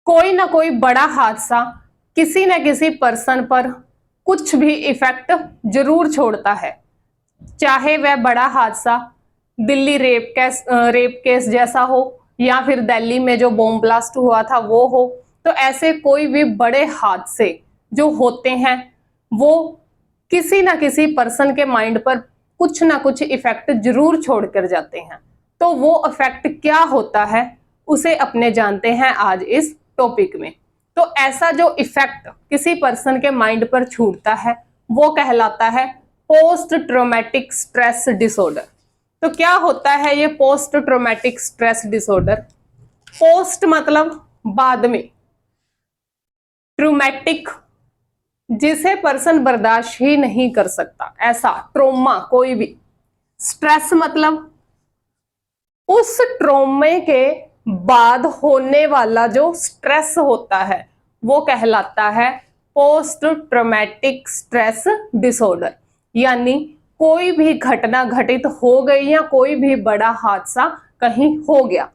कोई ना कोई बड़ा हादसा किसी न किसी पर्सन पर कुछ भी इफेक्ट जरूर छोड़ता है। चाहे वह बड़ा हादसा दिल्ली रेप केस जैसा हो, या फिर दिल्ली में जो बॉम्ब ब्लास्ट हुआ था वो हो। तो ऐसे कोई भी बड़े हादसे जो होते हैं वो किसी ना किसी पर्सन के माइंड पर कुछ ना कुछ इफेक्ट जरूर छोड़ कर जाते हैं। तो वो इफेक्ट क्या होता है उसे अपने जानते हैं आज इस टॉपिक में। तो ऐसा जो इफेक्ट किसी पर्सन के माइंड पर छूटता है वो कहलाता है पोस्ट ट्रॉमेटिक स्ट्रेस डिसऑर्डर। तो क्या होता है ये post traumatic stress disorder? Post मतलब बाद में, ट्रॉमेटिक जिसे पर्सन बर्दाश्त ही नहीं कर सकता, ऐसा ट्रोमा कोई भी। स्ट्रेस मतलब उस ट्रोमे के बाद होने वाला जो स्ट्रेस होता है वो कहलाता है पोस्ट ट्रॉमेटिक स्ट्रेस डिसऑर्डर। यानी कोई भी घटना घटित हो गई या कोई भी बड़ा हादसा कहीं हो गया,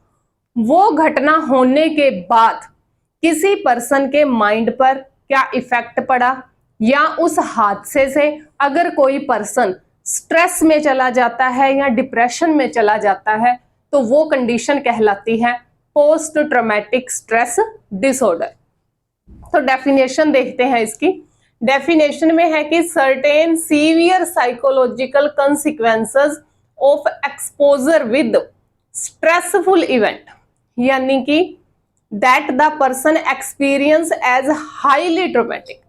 वो घटना होने के बाद किसी पर्सन के माइंड पर क्या इफेक्ट पड़ा, या उस हादसे से अगर कोई पर्सन स्ट्रेस में चला जाता है या डिप्रेशन में चला जाता है तो वो कंडीशन कहलाती है पोस्ट ट्रॉमेटिक स्ट्रेस डिसऑर्डर। तो डेफिनेशन देखते हैं इसकी। डेफिनेशन में है कि certain severe psychological consequences of exposure with stressful event, यानी कि that the person experience as highly traumatic.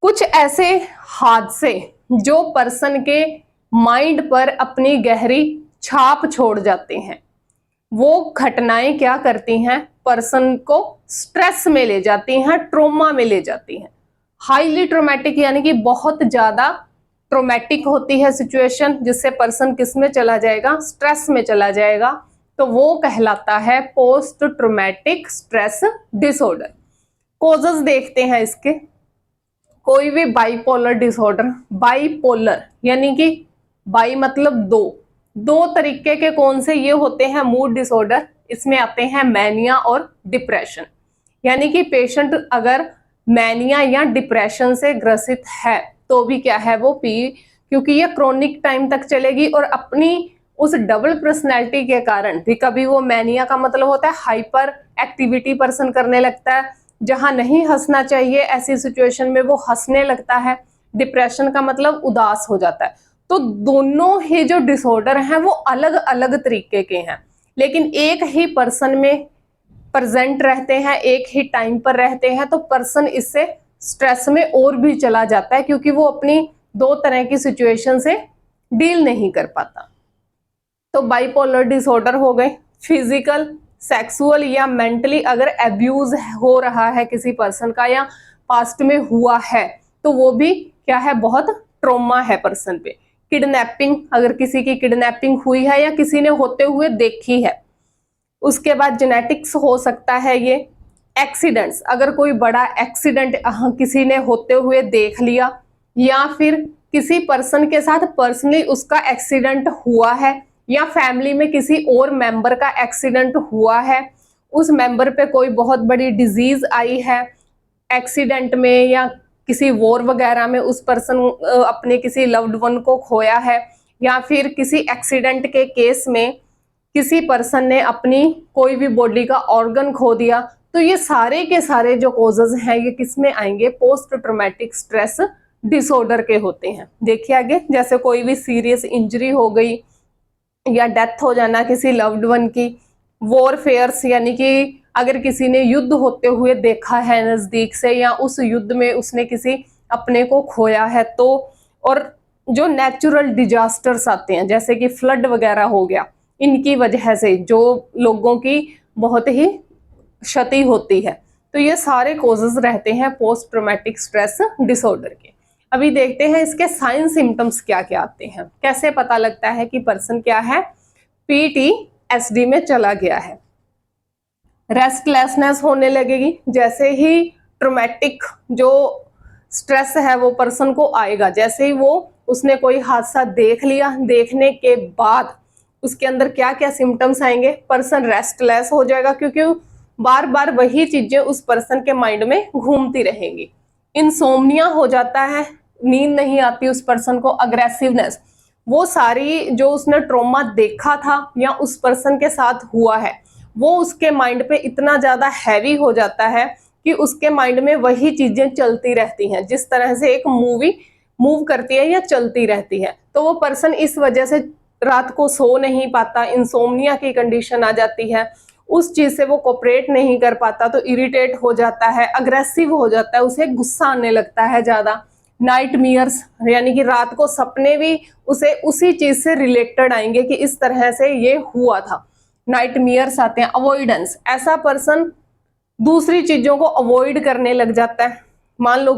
कुछ ऐसे हादसे जो पर्सन के माइंड पर अपनी गहरी छाप छोड़ जाते हैं, वो घटनाएं क्या करती हैं, पर्सन को स्ट्रेस में ले जाती हैं, ट्रोमा में ले जाती हैं। हाईली ट्रोमेटिक यानी कि बहुत ज्यादा ट्रोमेटिक होती है सिचुएशन, जिससे पर्सन किस में चला जाएगा, स्ट्रेस में चला जाएगा। तो वो कहलाता है post traumatic stress disorder. Causes देखते हैं इसके। कोई भी बाइपोलर डिसऑर्डर, बाइपोलर यानी कि बाई मतलब दो तरीके के कौन से ये होते हैं मूड डिसऑर्डर, इसमें आते हैं मैनिया और डिप्रेशन। यानी कि पेशेंट अगर मैनिया या डिप्रेशन से ग्रसित है तो भी क्या है वो पी, क्योंकि ये क्रोनिक टाइम तक चलेगी और अपनी उस डबल पर्सनैलिटी के कारण भी, कभी वो मैनिया का मतलब होता है हाइपर एक्टिविटी पर्सन करने लगता है, जहां नहीं हंसना चाहिए ऐसी सिचुएशन में वो हंसने लगता है। डिप्रेशन का मतलब उदास हो जाता है। तो दोनों ही जो डिसऑर्डर हैं वो अलग अलग तरीके के हैं, लेकिन एक ही पर्सन में प्रेजेंट रहते हैं, एक ही टाइम पर रहते हैं। तो पर्सन इससे स्ट्रेस में और भी चला जाता है, क्योंकि वो अपनी दो तरह की सिचुएशन से डील नहीं कर पाता। तो बाइपोलर डिसऑर्डर हो गए। फिजिकल, सेक्सुअल या मेंटली अगर एब्यूज हो रहा है किसी पर्सन का या पास्ट में हुआ है तो वो भी क्या है, बहुत ट्रॉमा है पर्सन पे। किडनैपिंग, अगर किसी की किडनैपिंग हुई है या किसी ने होते हुए देखी है। उसके बाद जेनेटिक्स हो सकता है ये। एक्सीडेंट्स, अगर कोई बड़ा एक्सीडेंट किसी ने होते हुए देख लिया, या फिर किसी पर्सन के साथ पर्सनली उसका एक्सीडेंट हुआ है, या फैमिली में किसी और मेंबर का एक्सीडेंट हुआ है, उस मेंबर पे कोई बहुत बड़ी डिजीज आई है एक्सीडेंट में, या किसी वॉर वगैरह में उस पर्सन अपने किसी लव्ड वन को खोया है, या फिर किसी एक्सीडेंट के केस में किसी पर्सन ने अपनी कोई भी बॉडी का ऑर्गन खो दिया। तो ये सारे के सारे जो कॉजेज हैं ये किस में आएंगे, पोस्ट ट्रॉमेटिक स्ट्रेस डिसऑर्डर के होते हैं। देखिए आगे, जैसे कोई भी सीरियस इंजरी हो गई या डेथ हो जाना किसी लव्ड वन की। वॉरफेयर्स यानी कि अगर किसी ने युद्ध होते हुए देखा है नजदीक से, या उस युद्ध में उसने किसी अपने को खोया है तो। और जो नेचुरल डिजास्टर्स आते हैं जैसे कि फ्लड वगैरह हो गया, इनकी वजह से जो लोगों की बहुत ही क्षति होती है। तो ये सारे कॉजेज रहते हैं पोस्ट ट्रॉमेटिक स्ट्रेस डिसऑर्डर के। अभी देखते हैं इसके साइन सिम्टम्स क्या क्या आते हैं, कैसे पता लगता है कि पर्सन क्या है, पीटीएसडी में चला गया है। रेस्टलेसनेस होने लगेगी, जैसे ही ट्रॉमेटिक जो स्ट्रेस है वो पर्सन को आएगा, जैसे ही वो उसने कोई हादसा देख लिया, देखने के बाद उसके अंदर क्या क्या सिम्टम्स आएंगे, पर्सन रेस्टलेस हो जाएगा, क्योंकि बार बार वही चीजें उस पर्सन के माइंड में घूमती रहेंगी। इंसोम्निया हो जाता है, नींद नहीं आती उस पर्सन को। अग्रेसिवनेस, वो सारी जो उसने ट्रॉमा देखा था या उस पर्सन के साथ हुआ है वो उसके माइंड पे इतना ज्यादा हैवी हो जाता है कि उसके माइंड में वही चीजें चलती रहती हैं, जिस तरह से एक मूवी मूव करती है या चलती रहती है। तो वो पर्सन इस वजह से रात को सो नहीं पाता, इंसोम्निया की कंडीशन आ जाती है, उस चीज से वो कोऑपरेट नहीं कर पाता, तो इरिटेट हो जाता है, अग्रेसिव हो जाता है, उसे गुस्सा आने लगता है ज्यादा। नाइटमेयर्स यानी कि रात को सपने भी उसे उसी चीज से रिलेटेड आएंगे कि इस तरह से ये हुआ था, नाइटमेयर्स आते हैं। अवॉइडेंस, ऐसा पर्सन दूसरी चीजों को अवॉइड करने लग जाता है। मान लो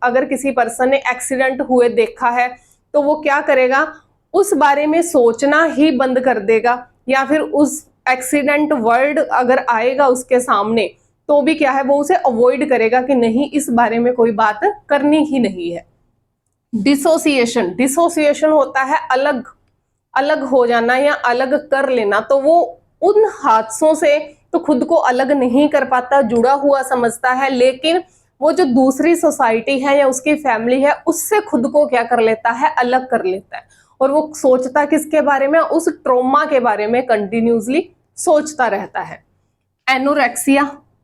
अगर किसी पर्सन ने एक्सीडेंट हुए देखा है तो वो क्या करेगा, उस बारे में सोचना ही बंद कर देगा, या फिर उस एक्सीडेंट वर्ड अगर आएगा उसके सामने तो भी क्या है वो उसे अवॉइड करेगा कि नहीं, इस बारे में कोई बात करनी ही नहीं है। डिसोसिएशन, डिसोसिएशन होता है अलग अलग हो जाना या अलग कर लेना। तो वो उन हादसों से तो खुद को अलग नहीं कर पाता, जुड़ा हुआ समझता है, लेकिन वो जो दूसरी सोसाइटी है या उसकी फैमिली है उससे खुद को क्या कर लेता है, अलग कर लेता है। और वो सोचता किसके बारे में, उस ट्रॉमा के बारे में कंटिन्यूसली सोचता रहता है। एनोरेक्सिया,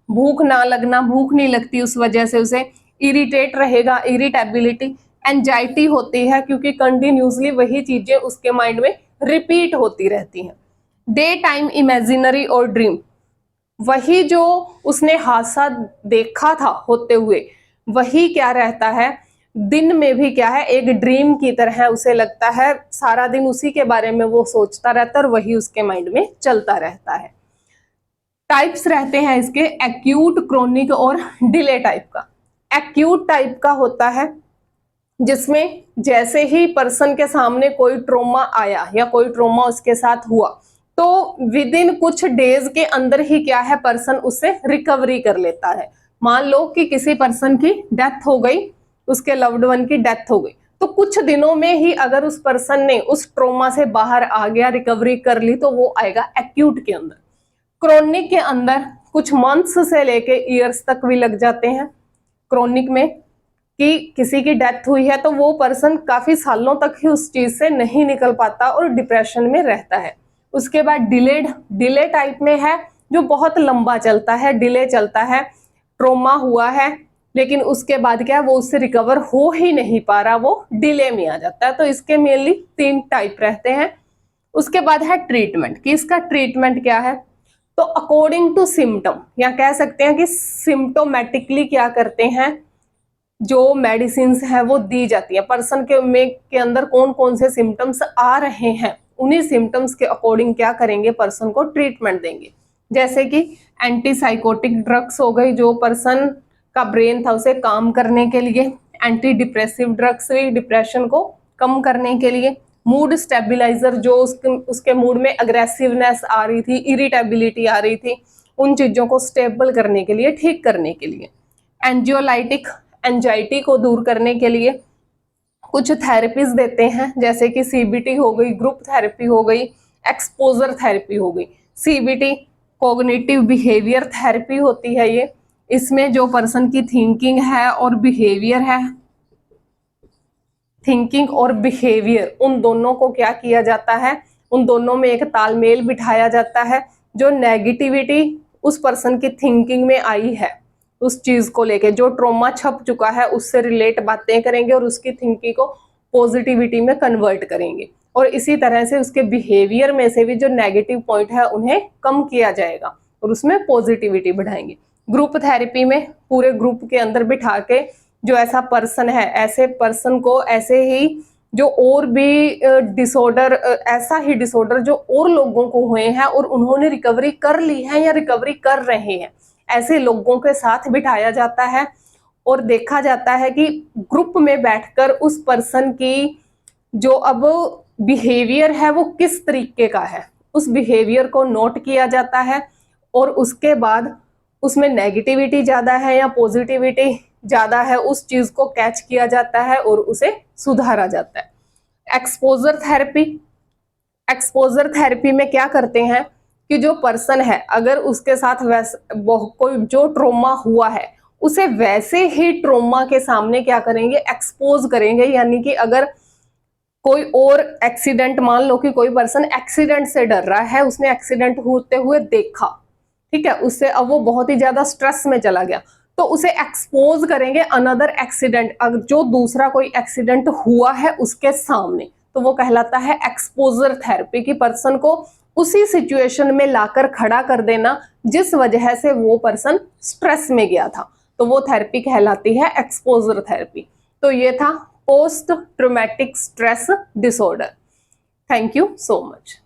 भूख ना लगना, भूख नहीं लगती उस वजह से उसे इरिटेट रहेगा, इरिटेबिलिटी। एंजाइटी होती है क्योंकि कंटिन्यूसली वही चीजें उसके माइंड में रिपीट होती रहती हैं। डे टाइम इमेजिनरी और ड्रीम, वही जो उसने हादसा देखा था होते हुए वही क्या रहता है, दिन में भी क्या है एक ड्रीम की तरह उसे लगता है, सारा दिन उसी के बारे में वो सोचता रहता है और वही उसके माइंड में चलता रहता है। टाइप्स रहते हैं इसके, एक्यूट, क्रोनिक और डिले टाइप का। एक्यूट टाइप का होता है जिसमें जैसे ही पर्सन के सामने कोई ट्रॉमा आया या कोई ट्रॉमा उसके साथ हुआ तो विद इन कुछ डेज के अंदर ही क्या है पर्सन उससे रिकवरी कर लेता है। मान लो कि किसी पर्सन की डेथ हो गई, उसके लव्ड वन की डेथ हो गई, तो कुछ दिनों में ही अगर उस पर्सन ने उस ट्रॉमा से बाहर आ गया, रिकवरी कर ली, तो वो आएगा एक्यूट के अंदर। क्रोनिक के अंदर कुछ मंथ्स से लेके ईयर्स तक भी लग जाते हैं। क्रोनिक में कि किसी की डेथ हुई है तो वो पर्सन काफी सालों तक ही उस चीज से नहीं निकल पाता और डिप्रेशन में रहता है। उसके बाद डिलेड, डिले टाइप में है जो बहुत लंबा चलता है, डिले चलता है, ट्रॉमा हुआ है लेकिन उसके बाद क्या है वो उससे रिकवर हो ही नहीं पा रहा, वो डिले में आ जाता है। तो इसके मेनली 3 टाइप रहते हैं। उसके बाद है ट्रीटमेंट, कि इसका ट्रीटमेंट क्या है, तो अकॉर्डिंग टू सिम्टम, या कह सकते हैं कि सिम्टोमेटिकली क्या करते हैं, जो मेडिसिन है वो दी जाती है पर्सन के अंदर कौन कौन से सिम्टम्स आ रहे हैं, उन्हीं सिम्टम्स के अकॉर्डिंग क्या करेंगे, पर्सन को ट्रीटमेंट देंगे। जैसे कि एंटीसाइकोटिक ड्रग्स हो गई, जो पर्सन का ब्रेन था उसे काम करने के लिए, एंटी डिप्रेसिव ड्रग्स भी डिप्रेशन को कम करने के लिए, मूड स्टेबिलाईजर जो उसके मूड में अग्रेसिवनेस आ रही थी, इरिटेबिलिटी आ रही थी, उन चीजों को स्टेबल करने के लिए, ठीक करने के लिए। एंजियोलाइटिक, एंजाइटी को दूर करने के लिए कुछ थेरेपीज देते हैं, जैसे कि सीबीटी हो गई, ग्रुप थेरेपी हो गई, एक्सपोजर थेरेपी हो गई। सीबीटी कॉग्निटिव बिहेवियर थेरेपी होती है ये, इसमें जो पर्सन की थिंकिंग है और बिहेवियर है, थिंकिंग और बिहेवियर, उन दोनों को क्या किया जाता है, उन दोनों में एक तालमेल बिठाया जाता है। जो नेगेटिविटी उस पर्सन की थिंकिंग में आई है उस चीज को लेके, जो ट्रॉमा छप चुका है उससे रिलेट बातें करेंगे और उसकी थिंकिंग को पॉजिटिविटी में कन्वर्ट करेंगे, और इसी तरह से उसके बिहेवियर में से भी जो नेगेटिव पॉइंट है उन्हें कम किया जाएगा और उसमें पॉजिटिविटी बढ़ाएंगे। ग्रुप थेरेपी में पूरे ग्रुप के अंदर बिठा के जो ऐसा पर्सन है, ऐसे पर्सन को ऐसे ही जो और भी डिसऑर्डर, ऐसा ही डिसऑर्डर जो और लोगों को हुए हैं और उन्होंने रिकवरी कर ली है या रिकवरी कर रहे हैं, ऐसे लोगों के साथ बिठाया जाता है और देखा जाता है कि ग्रुप में बैठकर उस पर्सन की जो अब बिहेवियर है वो किस तरीके का है, उस बिहेवियर को नोट किया जाता है और उसके बाद उसमें नेगेटिविटी ज्यादा है या पॉजिटिविटी ज्यादा है उस चीज को कैच किया जाता है और उसे सुधारा जाता है। एक्सपोजर थेरेपी, एक्सपोजर थेरेपी में क्या करते हैं कि जो पर्सन है अगर उसके साथ वैसे कोई जो ट्रोमा हुआ है उसे वैसे ही ट्रोमा के सामने क्या करेंगे, एक्सपोज करेंगे। यानी कि अगर कोई और एक्सीडेंट, मान लो कि कोई पर्सन एक्सीडेंट से डर रहा है, उसने एक्सीडेंट होते हुए देखा, ठीक है, उससे अब वो बहुत ही ज्यादा स्ट्रेस में चला गया, तो उसे एक्सपोज करेंगे अनदर एक्सीडेंट, जो दूसरा कोई एक्सीडेंट हुआ है उसके सामने, तो वो कहलाता है एक्सपोजर थेरेपी, कि पर्सन को उसी सिचुएशन में लाकर खड़ा कर देना जिस वजह से वो पर्सन स्ट्रेस में गया था, तो वो थेरेपी कहलाती है एक्सपोजर थेरेपी। तो ये था post traumatic stress disorder. Thank you so much.